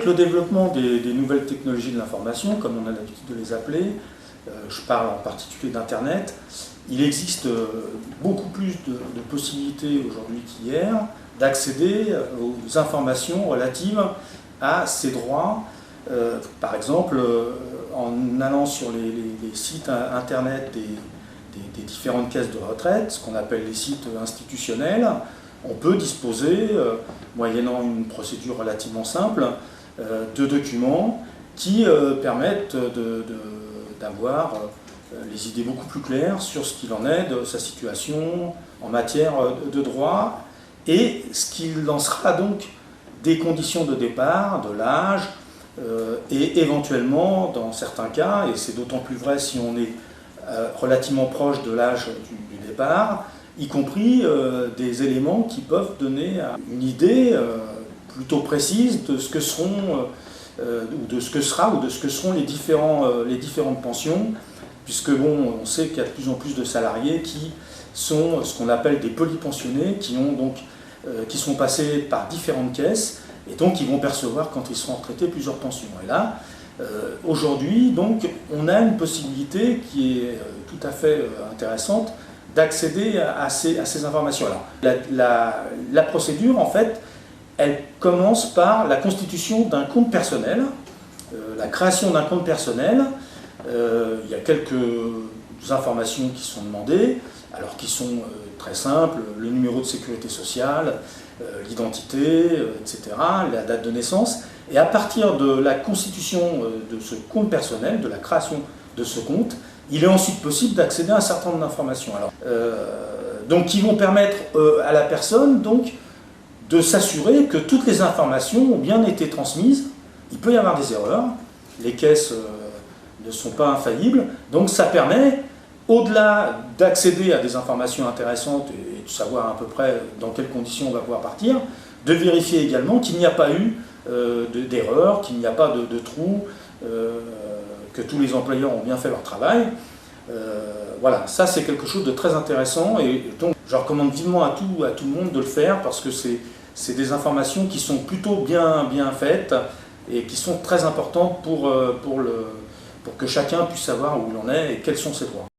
Avec le développement des nouvelles technologies de l'information, comme on a l'habitude de les appeler, je parle en particulier d'Internet, il existe beaucoup plus de possibilités aujourd'hui qu'hier d'accéder aux informations relatives à ces droits. Par exemple, en allant sur les sites Internet des différentes caisses de retraite, ce qu'on appelle les sites institutionnels, on peut disposer, moyennant une procédure relativement simple, de documents qui permettent d'avoir les idées beaucoup plus claires sur ce qu'il en est de sa situation en matière de droit et ce qu'il en sera donc des conditions de départ, de l'âge et éventuellement, dans certains cas, et c'est d'autant plus vrai si on est relativement proche de l'âge du départ, y compris des éléments qui peuvent donner une idée plutôt précise de ce que seront ou de ce que sera ou de ce que seront les différentes pensions, puisque bon, on sait qu'il y a de plus en plus de salariés qui sont ce qu'on appelle des polypensionnés, qui sont passés par différentes caisses et donc qui vont percevoir quand ils seront retraités plusieurs pensions. Et là, aujourd'hui, donc, on a une possibilité qui est tout à fait intéressante d'accéder à ces informations. Alors, la procédure, en fait, elle commence par la constitution d'un compte personnel, la création d'un compte personnel. Il y a quelques informations qui sont demandées, alors qui sont très simples, le numéro de sécurité sociale, l'identité, etc., la date de naissance. Et à partir de la constitution de ce compte personnel, de la création de ce compte, il est ensuite possible d'accéder à un certain nombre d'informations. Donc, qui vont permettre à la personne donc, de s'assurer que toutes les informations ont bien été transmises. Il peut y avoir des erreurs, les caisses ne sont pas infaillibles, donc ça permet, au-delà d'accéder à des informations intéressantes et de savoir à peu près dans quelles conditions on va pouvoir partir, de vérifier également qu'il n'y a pas eu d'erreur, qu'il n'y a pas de trou, que tous les employeurs ont bien fait leur travail. Voilà, ça c'est quelque chose de très intéressant et donc je recommande vivement à tout le monde de le faire parce que c'est des informations qui sont plutôt bien faites et qui sont très importantes pour que chacun puisse savoir où il en est et quels sont ses droits.